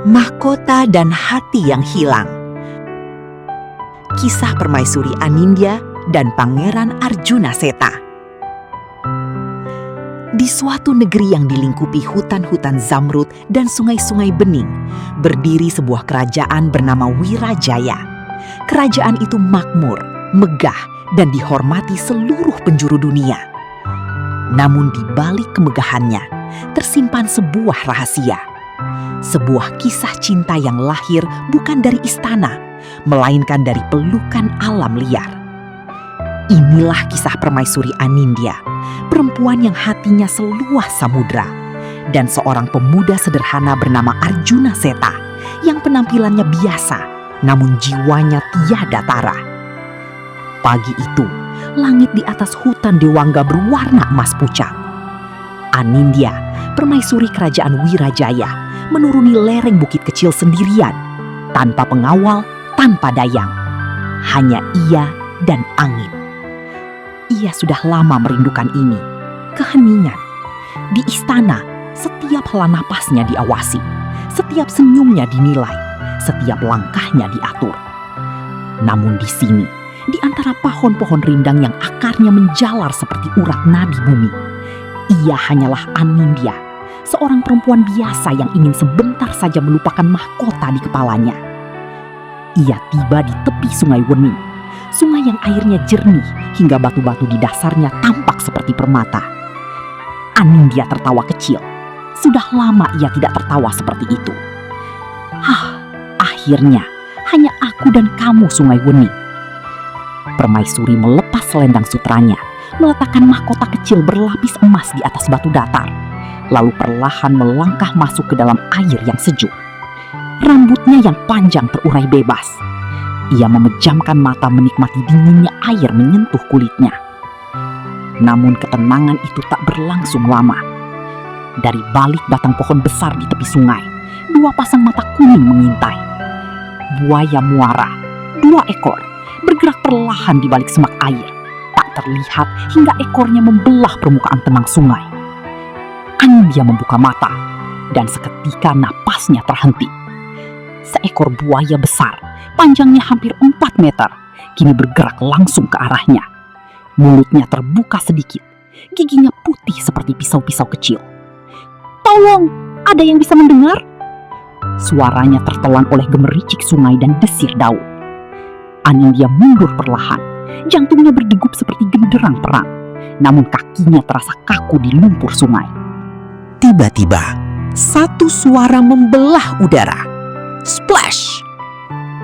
Mahkota dan Hati yang Hilang. Kisah Permaisuri Anindya dan Pangeran Arjunaseta. Di suatu negeri yang dilingkupi hutan-hutan zamrud dan sungai-sungai bening, berdiri sebuah kerajaan bernama Wirajaya. Kerajaan itu makmur, megah, dan dihormati seluruh penjuru dunia. Namun di balik kemegahannya, tersimpan sebuah rahasia. Sebuah kisah cinta yang lahir bukan dari istana, melainkan dari pelukan alam liar. Inilah kisah Permaisuri Anindya, perempuan yang hatinya seluas samudra, dan seorang pemuda sederhana bernama Arjunaseta yang penampilannya biasa, namun jiwanya tiada tara. Pagi itu, langit di atas hutan Dewangga berwarna emas pucat. Anindya, permaisuri kerajaan Wirajaya, menuruni lereng bukit kecil sendirian, tanpa pengawal, tanpa dayang. Hanya ia dan angin. Ia sudah lama merindukan ini, keheningan. Di istana, setiap hela napasnya diawasi, setiap senyumnya dinilai, setiap langkahnya diatur. Namun di sini, di antara pohon-pohon rindang yang akarnya menjalar seperti urat nadi bumi, ia hanyalah Anindya, seorang perempuan biasa yang ingin sebentar saja melupakan mahkota di kepalanya. Ia tiba di tepi sungai Wening, sungai yang airnya jernih hingga batu-batu di dasarnya tampak seperti permata. Anindya tertawa kecil. Sudah lama ia tidak tertawa seperti itu. Akhirnya hanya aku dan kamu, sungai Wening. Permaisuri melepas selendang sutranya, meletakkan mahkota kecil berlapis emas di atas batu datar, lalu perlahan melangkah masuk ke dalam air yang sejuk. Rambutnya yang panjang terurai bebas. Ia memejamkan mata menikmati dinginnya air menyentuh kulitnya. Namun ketenangan itu tak berlangsung lama. Dari balik batang pohon besar di tepi sungai, dua pasang mata kuning mengintai. Buaya muara, 2 ekor, bergerak perlahan di balik semak air. Tak terlihat hingga ekornya membelah permukaan tenang sungai. Anindya membuka mata, dan seketika napasnya terhenti. Seekor buaya besar, panjangnya hampir 4 meter, kini bergerak langsung ke arahnya. Mulutnya terbuka sedikit, giginya putih seperti pisau-pisau kecil. "Tolong, ada yang bisa mendengar?" Suaranya tertelan oleh gemericik sungai dan desir daun. Anindya mundur perlahan, jantungnya berdegup seperti genderang perang, namun kakinya terasa kaku di lumpur sungai. Tiba-tiba, satu suara membelah udara. Splash!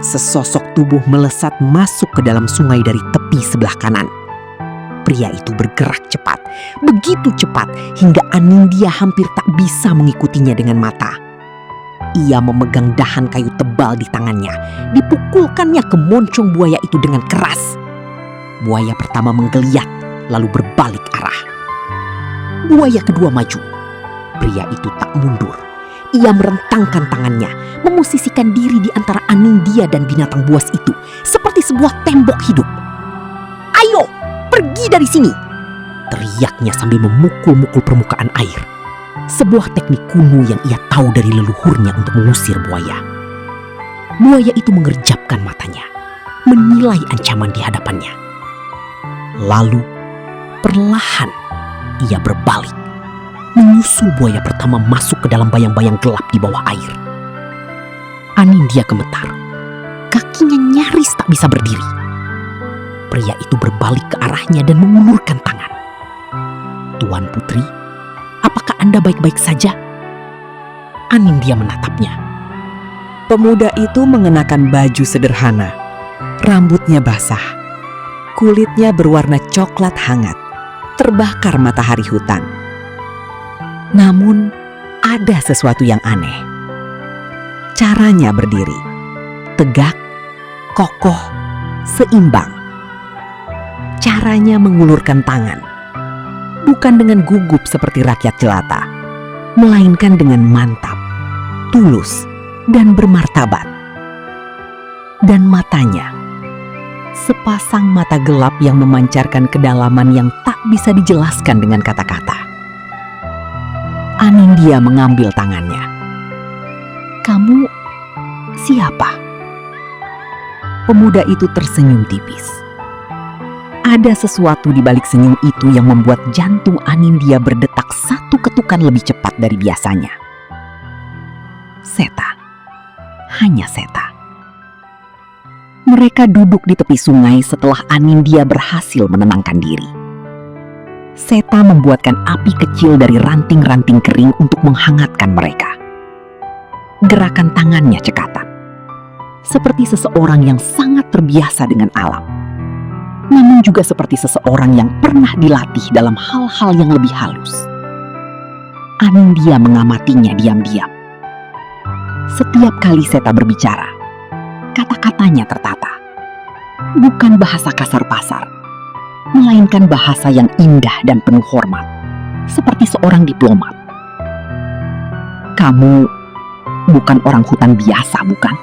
Sesosok tubuh melesat masuk ke dalam sungai dari tepi sebelah kanan. Pria itu bergerak cepat, begitu cepat hingga Anindya hampir tak bisa mengikutinya dengan mata. Ia memegang dahan kayu tebal di tangannya, dipukulkannya ke moncong buaya itu dengan keras. Buaya pertama menggeliat, lalu berbalik arah. Buaya kedua maju. Pria itu tak mundur. Ia merentangkan tangannya, memusisikan diri di antara Anindya dan binatang buas itu, seperti sebuah tembok hidup. "Ayo, pergi dari sini!" teriaknya sambil memukul-mukul permukaan air. Sebuah teknik kuno yang ia tahu dari leluhurnya untuk mengusir buaya. Buaya itu mengerjapkan matanya, menilai ancaman di hadapannya. Lalu, perlahan ia berbalik, menyusul buaya pertama masuk ke dalam bayang-bayang gelap di bawah air. Anindya gemetar. Kakinya nyaris tak bisa berdiri. Pria itu berbalik ke arahnya dan mengulurkan tangan. "Tuan Putri, apakah Anda baik-baik saja?" Anindya menatapnya. Pemuda itu mengenakan baju sederhana. Rambutnya basah. Kulitnya berwarna coklat hangat, terbakar matahari hutan. Namun, ada sesuatu yang aneh. Caranya berdiri, tegak, kokoh, seimbang. Caranya mengulurkan tangan, bukan dengan gugup seperti rakyat jelata, melainkan dengan mantap, tulus, dan bermartabat. Dan matanya, sepasang mata gelap yang memancarkan kedalaman yang tak bisa dijelaskan dengan kata-kata. Anindya mengambil tangannya. "Kamu Siapa? Pemuda itu tersenyum tipis. Ada sesuatu di balik senyum itu yang membuat jantung Anindya berdetak satu ketukan lebih cepat dari biasanya. Seta. Hanya Seta. Mereka duduk di tepi sungai setelah Anindya berhasil menenangkan diri. Seta membuatkan api kecil dari ranting-ranting kering untuk menghangatkan mereka. Gerakan tangannya cekatan, seperti seseorang yang sangat terbiasa dengan alam. Namun juga seperti seseorang yang pernah dilatih dalam hal-hal yang lebih halus. Anindya mengamatinya diam-diam. Setiap kali Seta berbicara, kata-katanya tertata. Bukan bahasa kasar pasar, melainkan bahasa yang indah dan penuh hormat, seperti seorang diplomat. Kamu bukan orang hutan biasa, bukan?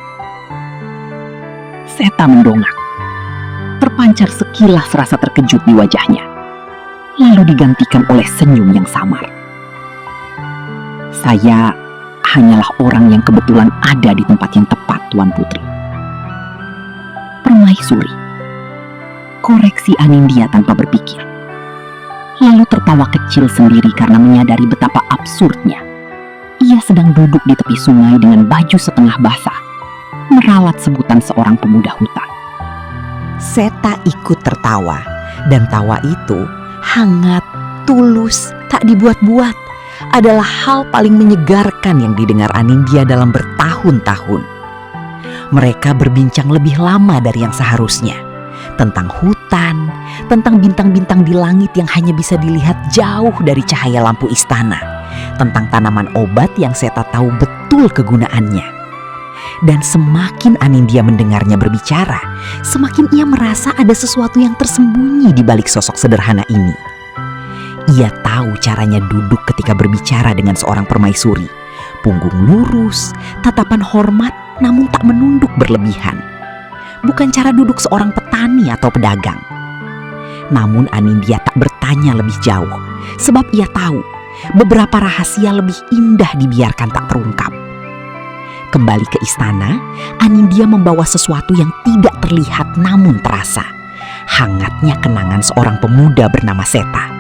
Seta mendongak. Terpancar sekilas rasa terkejut di wajahnya, lalu digantikan oleh senyum yang samar. Saya hanyalah orang yang kebetulan ada di tempat yang tepat, Tuan Putri. Permaisuri, koreksi Anindya tanpa berpikir. Lalu tertawa kecil sendiri karena menyadari betapa absurdnya. Ia sedang duduk di tepi sungai dengan baju setengah basah, meralat sebutan seorang pemuda hutan. Seta ikut tertawa, dan tawa itu hangat, tulus, tak dibuat-buat. Adalah hal paling menyegarkan yang didengar Anindya dalam bertahun-tahun. Mereka berbincang lebih lama dari yang seharusnya, tentang hutan, tentang bintang-bintang di langit yang hanya bisa dilihat jauh dari cahaya lampu istana, tentang tanaman obat yang Seta tahu betul kegunaannya. Dan semakin Anindya mendengarnya berbicara, semakin ia merasa ada sesuatu yang tersembunyi di balik sosok sederhana ini. Ia tahu caranya duduk ketika berbicara dengan seorang permaisuri. Punggung lurus, tatapan hormat namun tak menunduk berlebihan. Bukan cara duduk seorang petani atau pedagang. Namun Anindya tak bertanya lebih jauh, sebab ia tahu beberapa rahasia lebih indah dibiarkan tak terungkap. Kembali ke istana, Anindya membawa sesuatu yang tidak terlihat namun terasa. Hangatnya kenangan seorang pemuda bernama Seta.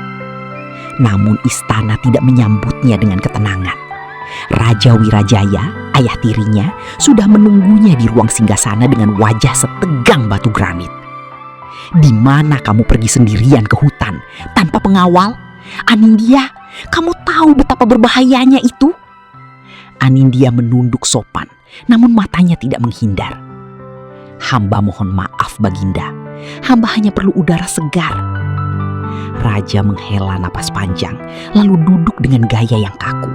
Namun istana tidak menyambutnya dengan ketenangan. Raja Wirajaya, ayah tirinya, sudah menunggunya di ruang singgasana dengan wajah setegang batu granit. Di mana kamu pergi sendirian ke hutan tanpa pengawal? Anindya, kamu tahu betapa berbahayanya itu? Anindya menunduk sopan, namun matanya tidak menghindar. Hamba mohon maaf, Baginda. Hamba hanya perlu udara segar. Raja menghela napas panjang, lalu duduk dengan gaya yang kaku.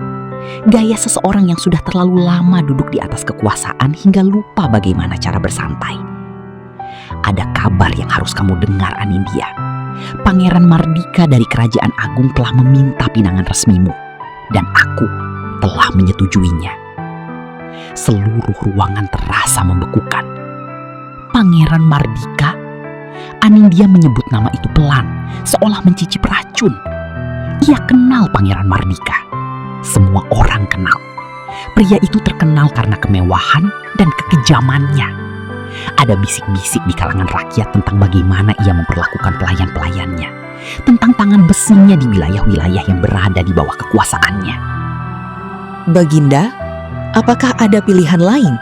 Gaya seseorang yang sudah terlalu lama duduk di atas kekuasaan hingga lupa bagaimana cara bersantai. Ada kabar yang harus kamu dengar, Anindya. Pangeran Mardika dari Kerajaan Agung telah meminta pinangan resmimu, dan aku telah menyetujuinya. Seluruh ruangan terasa membekukan. Pangeran Mardika? Anindya menyebut nama itu pelan, seolah mencicip racun. Ia kenal Pangeran Mardika. Semua orang kenal. Pria itu terkenal karena kemewahan dan kekejamannya. Ada bisik-bisik di kalangan rakyat tentang bagaimana ia memperlakukan pelayan-pelayannya, tentang tangan besinya di wilayah-wilayah yang berada di bawah kekuasaannya. Baginda, apakah ada pilihan lain?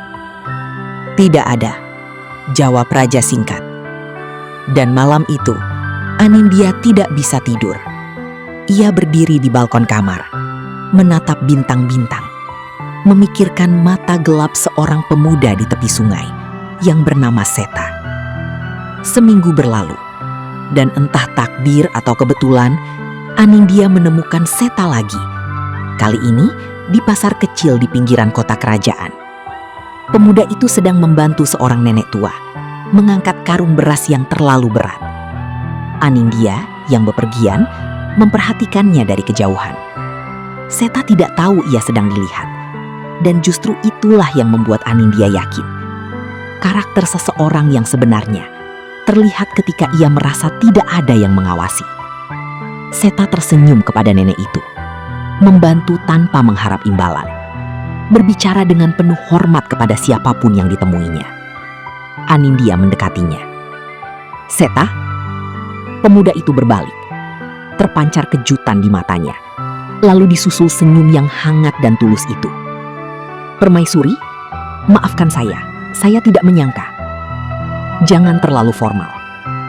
Tidak ada, jawab raja singkat. Dan malam itu, Anindya tidak bisa tidur. Ia berdiri di balkon kamar, menatap bintang-bintang, memikirkan mata gelap seorang pemuda di tepi sungai yang bernama Seta. Seminggu berlalu, dan entah takdir atau kebetulan, Anindya menemukan Seta lagi. Kali ini di pasar kecil di pinggiran kota kerajaan. Pemuda itu sedang membantu seorang nenek tua mengangkat karung beras yang terlalu berat. Anindya yang bepergian memperhatikannya dari kejauhan. Seta tidak tahu ia sedang dilihat, dan justru itulah yang membuat Anindya yakin. Karakter seseorang yang sebenarnya terlihat ketika ia merasa tidak ada yang mengawasi. Seta tersenyum kepada nenek itu, membantu tanpa mengharap imbalan. berbicara dengan penuh hormat kepada siapapun yang ditemuinya. Anindya mendekatinya. "Seta?" Pemuda itu berbalik. Terpancar kejutan di matanya. Lalu disusul senyum yang hangat dan tulus itu. "Permaisuri, maafkan saya tidak menyangka." "Jangan terlalu formal,"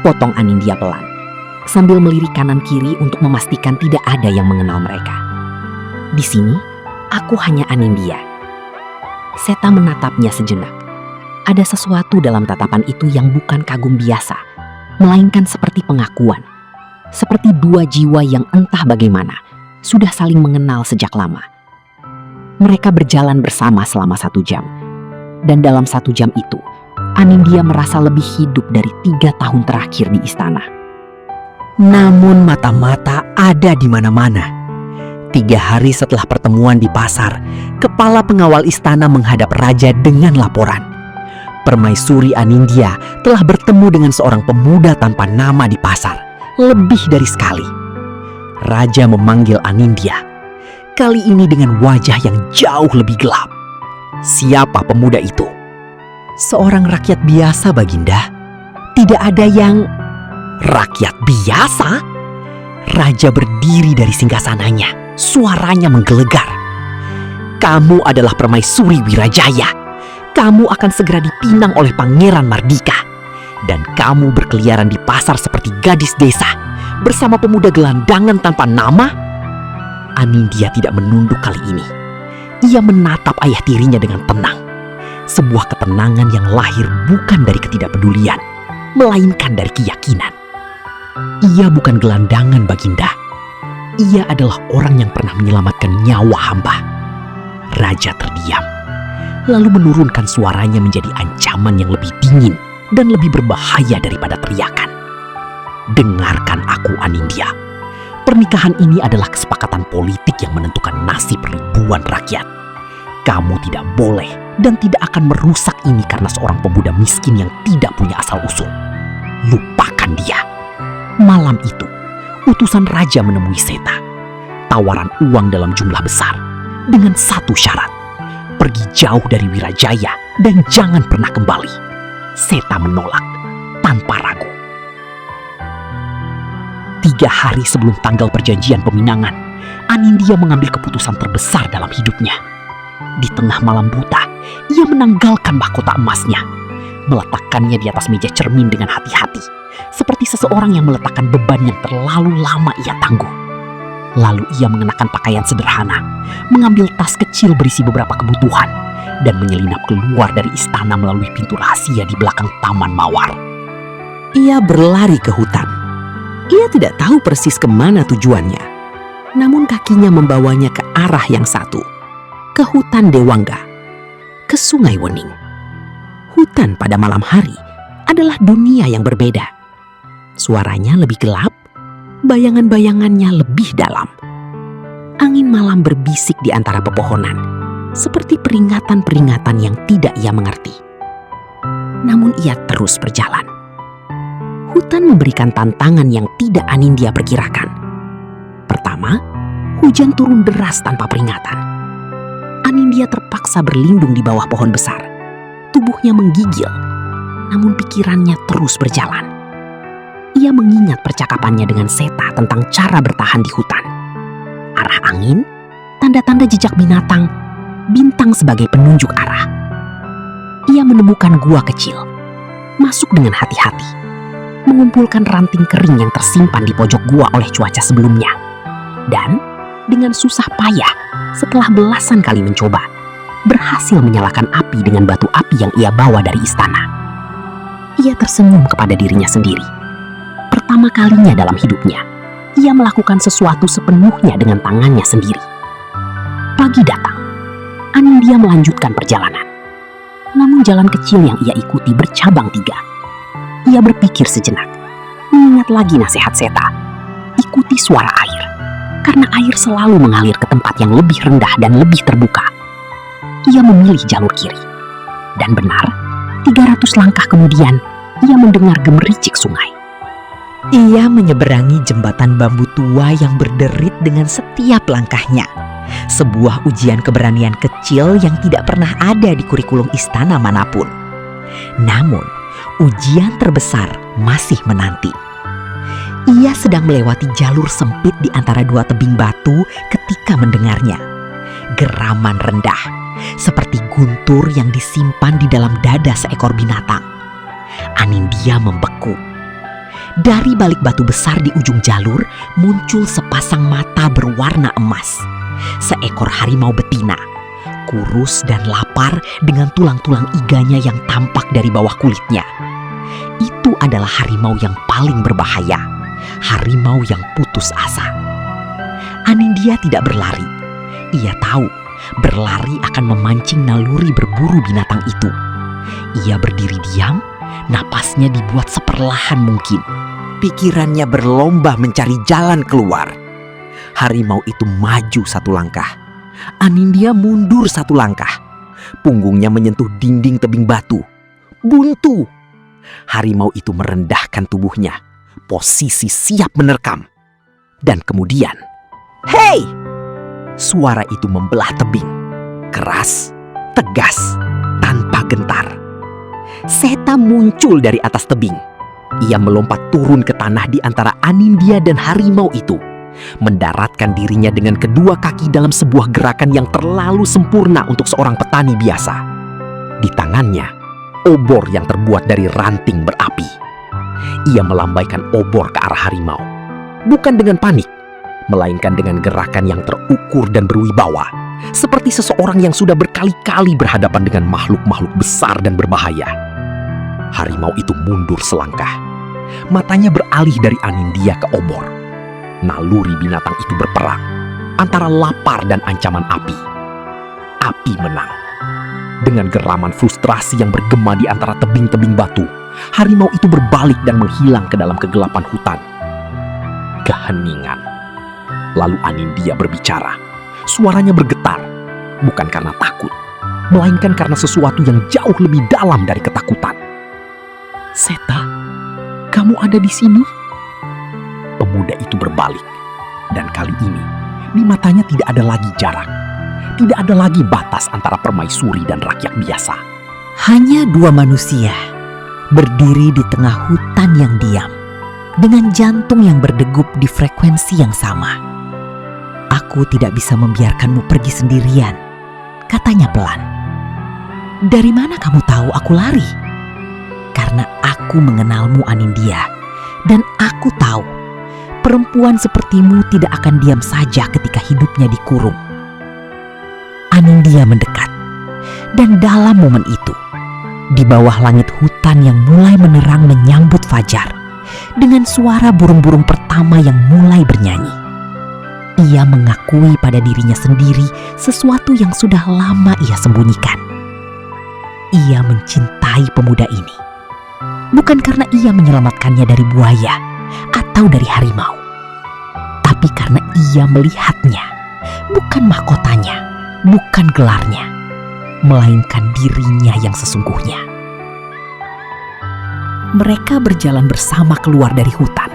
potong Anindya pelan, sambil melirik kanan kiri untuk memastikan tidak ada yang mengenal mereka. "Di sini, aku hanya Anindya." Seta menatapnya sejenak. Ada sesuatu dalam tatapan itu yang bukan kagum biasa, melainkan seperti pengakuan. Seperti dua jiwa yang entah bagaimana sudah saling mengenal sejak lama. Mereka berjalan bersama selama 1 jam. Dan dalam 1 jam itu, Anindya merasa lebih hidup dari 3 tahun terakhir di istana. Namun mata-mata ada di mana-mana. 3 hari setelah pertemuan di pasar, kepala pengawal istana menghadap raja dengan laporan. Permaisuri Anindya telah bertemu dengan seorang pemuda tanpa nama di pasar, lebih dari sekali. Raja memanggil Anindya, kali ini dengan wajah yang jauh lebih gelap. Siapa pemuda itu? Seorang rakyat biasa, Baginda. Tidak ada yang... Rakyat biasa? Raja berdiri dari singgasananya, suaranya menggelegar. "Kamu adalah permaisuri Wirajaya. Kamu akan segera dipinang oleh Pangeran Mardika. Dan kamu berkeliaran di pasar seperti gadis desa, bersama pemuda gelandangan tanpa nama?" Anindya tidak menunduk kali ini. Ia menatap ayah tirinya dengan tenang. Sebuah ketenangan yang lahir bukan dari ketidakpedulian, melainkan dari keyakinan. Ia bukan gelandangan, Baginda. Ia adalah orang yang pernah menyelamatkan nyawa hamba. Raja terdiam, lalu menurunkan suaranya menjadi ancaman yang lebih dingin dan lebih berbahaya daripada teriakan. "Dengarkan aku, Anindya. Pernikahan ini adalah kesepakatan politik yang menentukan nasib ribuan rakyat. Kamu tidak boleh dan tidak akan merusak ini karena seorang pemuda miskin yang tidak punya asal-usul. Lupakan dia." Malam itu, utusan raja menemui Seta. Tawaran uang dalam jumlah besar, dengan satu syarat: pergi jauh dari Wirajaya dan jangan pernah kembali. Seta menolak tanpa ragu. 3 hari sebelum tanggal perjanjian peminangan, Anindya mengambil keputusan terbesar dalam hidupnya. Di tengah malam buta, ia menanggalkan mahkota emasnya, meletakkannya di atas meja cermin dengan hati-hati, seperti seseorang yang meletakkan beban yang terlalu lama ia tangguh. Lalu ia mengenakan pakaian sederhana, mengambil tas kecil berisi beberapa kebutuhan, dan menyelinap keluar dari istana melalui pintu rahasia di belakang Taman Mawar. Ia berlari ke hutan. Ia tidak tahu persis kemana tujuannya, namun kakinya membawanya ke arah yang satu, ke hutan Dewangga, ke Sungai Wening. Hutan pada malam hari adalah dunia yang berbeda. Suaranya lebih gelap, bayangan-bayangannya lebih dalam. Angin malam berbisik di antara pepohonan, seperti peringatan-peringatan yang tidak ia mengerti. Namun ia terus berjalan. Hutan memberikan tantangan yang tidak Anindya perkirakan. Pertama, hujan turun deras tanpa peringatan. Anindya terpaksa berlindung di bawah pohon besar. Tubuhnya menggigil, namun pikirannya terus berjalan. Ia mengingat percakapannya dengan Seta tentang cara bertahan di hutan. Arah angin, tanda-tanda jejak binatang, bintang sebagai penunjuk arah. Ia menemukan gua kecil, masuk dengan hati-hati, mengumpulkan ranting kering yang tersimpan di pojok gua oleh cuaca sebelumnya. Dan dengan susah payah, setelah belasan kali mencoba, berhasil menyalakan api dengan batu api yang ia bawa dari istana. Ia tersenyum kepada dirinya sendiri. Pertama kalinya dalam hidupnya, ia melakukan sesuatu sepenuhnya dengan tangannya sendiri. Pagi datang, Anindya melanjutkan perjalanan. Namun jalan kecil yang ia ikuti bercabang 3. Ia berpikir sejenak, mengingat lagi nasihat Seta. Ikuti suara air, karena air selalu mengalir ke tempat yang lebih rendah dan lebih terbuka. Ia memilih jalur kiri. Dan benar, 300 langkah kemudian, ia mendengar gemericik sungai. Ia menyeberangi jembatan bambu tua yang berderit dengan setiap langkahnya. Sebuah ujian keberanian kecil yang tidak pernah ada di kurikulum istana manapun. Namun, ujian terbesar masih menanti. Ia sedang melewati jalur sempit di antara dua tebing batu ketika mendengarnya. Geraman rendah, seperti guntur yang disimpan di dalam dada seekor binatang. Anindya membeku. Dari balik batu besar di ujung jalur muncul sepasang mata berwarna emas. Seekor harimau betina, kurus dan lapar dengan tulang-tulang iganya yang tampak dari bawah kulitnya. Itu adalah harimau yang paling berbahaya, harimau yang putus asa. Anindya tidak berlari. Ia tahu berlari akan memancing naluri berburu binatang itu. Ia berdiri diam, napasnya dibuat seperlahan mungkin. Pikirannya berlomba mencari jalan keluar. Harimau itu maju satu langkah. Anindya mundur satu langkah. Punggungnya menyentuh dinding tebing batu. Buntu. Harimau itu merendahkan tubuhnya, posisi siap menerkam. Dan kemudian, "Hei!" Suara itu membelah tebing. Keras, tegas, tanpa gentar. Seta muncul dari atas tebing. Ia melompat turun ke tanah di antara Anindya dan harimau itu, mendaratkan dirinya dengan kedua kaki dalam sebuah gerakan yang terlalu sempurna untuk seorang petani biasa. Di tangannya, obor yang terbuat dari ranting berapi. Ia melambaikan obor ke arah harimau, bukan dengan panik, melainkan dengan gerakan yang terukur dan berwibawa, seperti seseorang yang sudah berkali-kali berhadapan dengan makhluk-makhluk besar dan berbahaya. Harimau itu mundur selangkah. Matanya beralih dari Anindya ke obor. Naluri binatang itu berperang antara lapar dan ancaman api. Api menang. Dengan geraman frustrasi yang bergema di antara tebing-tebing batu, harimau itu berbalik dan menghilang ke dalam kegelapan hutan. Keheningan. Lalu Anindya berbicara. Suaranya bergetar, bukan karena takut, melainkan karena sesuatu yang jauh lebih dalam dari ketakutan. "Seta, kamu ada di sini?" Pemuda itu berbalik, dan kali ini di matanya tidak ada lagi jarak. Tidak ada lagi batas antara permaisuri dan rakyat biasa. Hanya dua manusia berdiri di tengah hutan yang diam, dengan jantung yang berdegup di frekuensi yang sama. "Aku tidak bisa membiarkanmu pergi sendirian," katanya pelan. "Dari mana kamu tahu aku lari?" "Karena aku mengenalmu, Anindya, dan aku tahu perempuan sepertimu tidak akan diam saja ketika hidupnya dikurung." Anindya mendekat, dan dalam momen itu, di bawah langit hutan yang mulai menerang menyambut fajar, dengan suara burung-burung pertama yang mulai bernyanyi, ia mengakui pada dirinya sendiri sesuatu yang sudah lama ia sembunyikan. Ia mencintai pemuda ini, bukan karena ia menyelamatkannya dari buaya atau dari harimau, tapi karena ia melihatnya, bukan mahkotanya, bukan gelarnya, melainkan dirinya yang sesungguhnya. Mereka berjalan bersama keluar dari hutan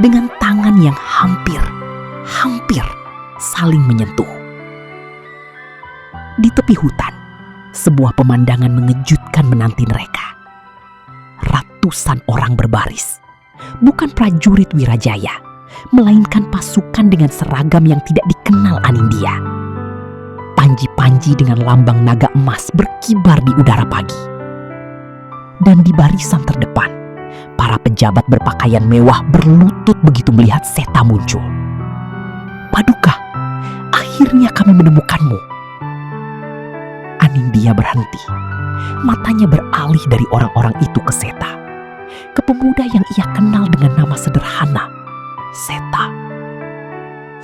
dengan tangan yang hampir saling menyentuh. Di tepi hutan, sebuah pemandangan mengejutkan menanti mereka. Ratusan orang berbaris, bukan prajurit Wirajaya, melainkan pasukan dengan seragam yang tidak dikenal Anindya. Panji-panji dengan lambang naga emas berkibar di udara pagi. Dan di barisan terdepan, para pejabat berpakaian mewah berlutut begitu melihat Seta muncul. "Paduka, akhirnya kami menemukanmu." Anindya berhenti. Matanya beralih dari orang-orang itu ke Seta, ke pemuda yang ia kenal dengan nama sederhana, Seta.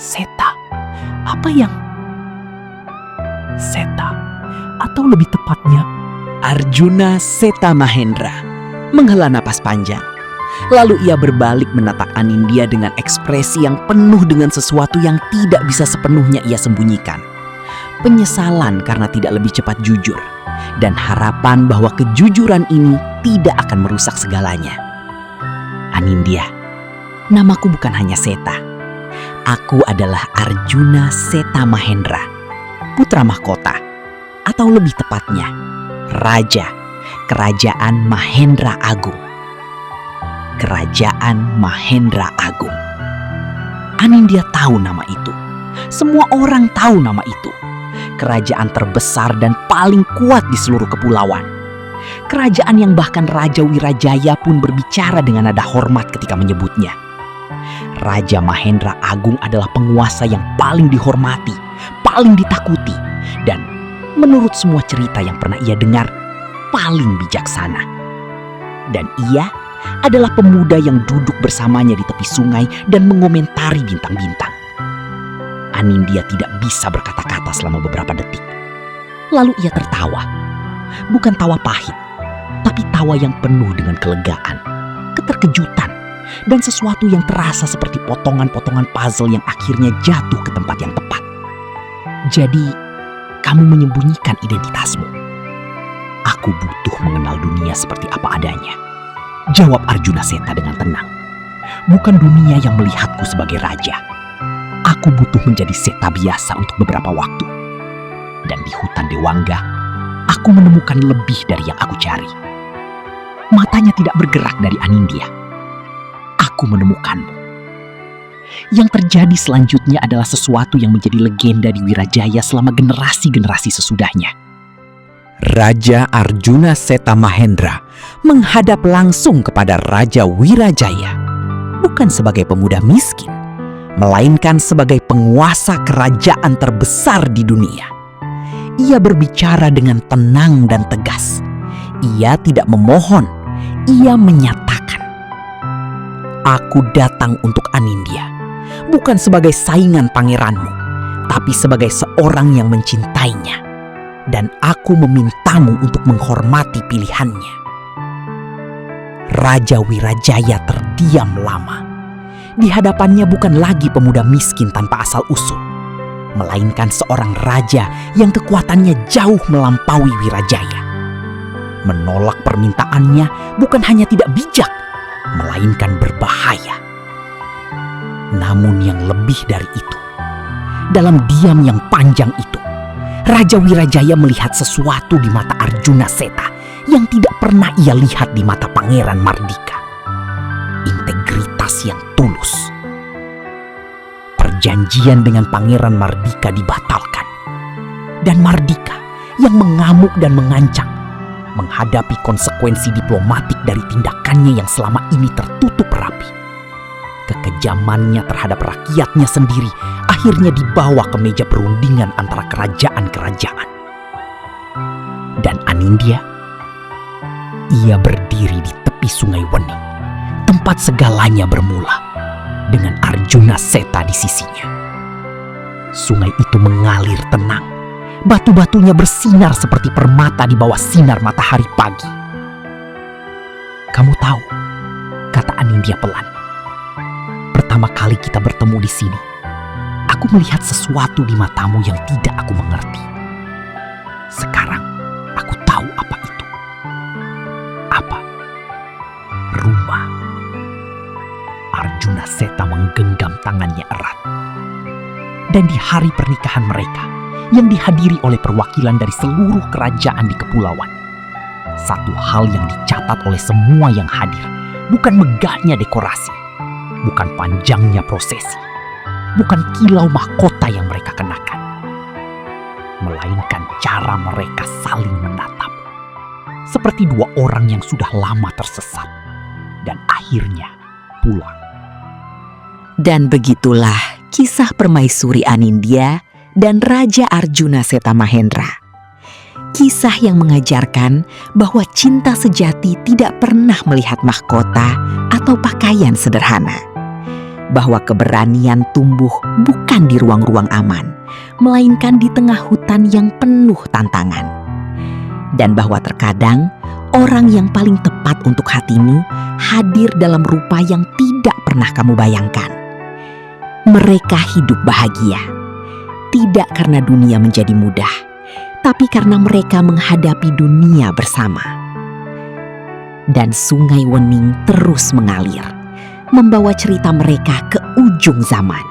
Seta, apa yang... Seta, atau lebih tepatnya Arjuna Seta Mahendra, menghela napas panjang. Lalu ia berbalik menatap Anindya dengan ekspresi yang penuh dengan sesuatu yang tidak bisa sepenuhnya ia sembunyikan. Penyesalan karena tidak lebih cepat jujur, dan harapan bahwa kejujuran ini tidak akan merusak segalanya. "Anindya, namaku bukan hanya Seta, Aku adalah Arjuna Seta Mahendra, putra mahkota, atau lebih tepatnya, Raja Kerajaan Mahendra Agung. Kerajaan Mahendra Agung. Anindya tahu nama itu. Semua orang tahu nama itu. Kerajaan terbesar dan paling kuat di seluruh kepulauan. Kerajaan yang bahkan Raja Wirajaya pun berbicara dengan nada hormat ketika menyebutnya. Raja Mahendra Agung adalah penguasa yang paling dihormati, paling ditakuti, dan menurut semua cerita yang pernah ia dengar, paling bijaksana. Dan ia adalah pemuda yang duduk bersamanya di tepi sungai dan mengomentari bintang-bintang. Anindya tidak bisa berkata-kata selama beberapa detik. Lalu ia tertawa. Bukan tawa pahit, tapi tawa yang penuh dengan kelegaan, keterkejutan, dan sesuatu yang terasa seperti potongan-potongan puzzle yang akhirnya jatuh ke tempat yang tepat. Jadi, kamu menyembunyikan identitasmu. Aku butuh mengenal dunia seperti apa adanya. Jawab Arjuna Seta dengan tenang. Bukan dunia yang melihatku sebagai raja. Aku butuh menjadi Seta biasa untuk beberapa waktu. Dan di hutan Dewangga, aku menemukan lebih dari yang aku cari. Matanya tidak bergerak dari Anindya. Aku menemukanmu. Yang terjadi selanjutnya adalah sesuatu yang menjadi legenda di Wirajaya selama generasi-generasi sesudahnya. Raja Arjuna Seta Mahendra menghadap langsung kepada Raja Wirajaya, bukan sebagai pemuda miskin, melainkan sebagai penguasa kerajaan terbesar di dunia. Ia berbicara dengan tenang dan tegas. Ia tidak memohon, ia menyatakan, "Aku datang untuk Anindya, bukan sebagai saingan pangeranmu, tapi sebagai seorang yang mencintainya. Dan aku memintamu untuk menghormati pilihannya." Raja Wirajaya terdiam lama. Di hadapannya bukan lagi pemuda miskin tanpa asal-usul, melainkan seorang raja yang kekuatannya jauh melampaui Wirajaya. Menolak permintaannya bukan hanya tidak bijak, melainkan berbahaya. Namun yang lebih dari itu, dalam diam yang panjang itu, Raja Wirajaya melihat sesuatu di mata Arjuna Seta yang tidak pernah ia lihat di mata Pangeran Mardika. Integritas yang tulus. Perjanjian dengan Pangeran Mardika dibatalkan. Dan Mardika yang mengamuk dan mengancam menghadapi konsekuensi diplomatik dari tindakannya yang selama ini tertutup rapi. Kekejamannya terhadap rakyatnya sendiri akhirnya dibawa ke meja perundingan antara kerajaan-kerajaan. Dan Anindya, ia berdiri di tepi sungai Wening, tempat segalanya bermula, dengan Arjuna Seta di sisinya. Sungai itu mengalir tenang. Batu-batunya bersinar seperti permata di bawah sinar matahari pagi. "Kamu tahu," kata Anindya pelan, "pertama kali kita bertemu di sini, aku melihat sesuatu di matamu yang tidak aku mengerti. Sekarang aku tahu apa itu." "Apa?" "Rumah." Arjuna Seta menggenggam tangannya erat. Dan di hari pernikahan mereka, yang dihadiri oleh perwakilan dari seluruh kerajaan di kepulauan, satu hal yang dicatat oleh semua yang hadir bukan megahnya dekorasi, bukan panjangnya prosesi, bukan kilau mahkota yang mereka kenakan, melainkan cara mereka saling menatap, seperti dua orang yang sudah lama tersesat dan akhirnya pulang. Dan begitulah kisah permaisuri Anindya dan Raja Arjuna Seta Mahendra. Kisah yang mengajarkan bahwa cinta sejati tidak pernah melihat mahkota atau pakaian sederhana. Bahwa keberanian tumbuh bukan di ruang-ruang aman, melainkan di tengah hutan yang penuh tantangan. Dan bahwa terkadang orang yang paling tepat untuk hatimu hadir dalam rupa yang tidak pernah kamu bayangkan. Mereka hidup bahagia. Tidak karena dunia menjadi mudah, tapi karena mereka menghadapi dunia bersama. Dan sungai Wening terus mengalir, membawa cerita mereka ke ujung zaman.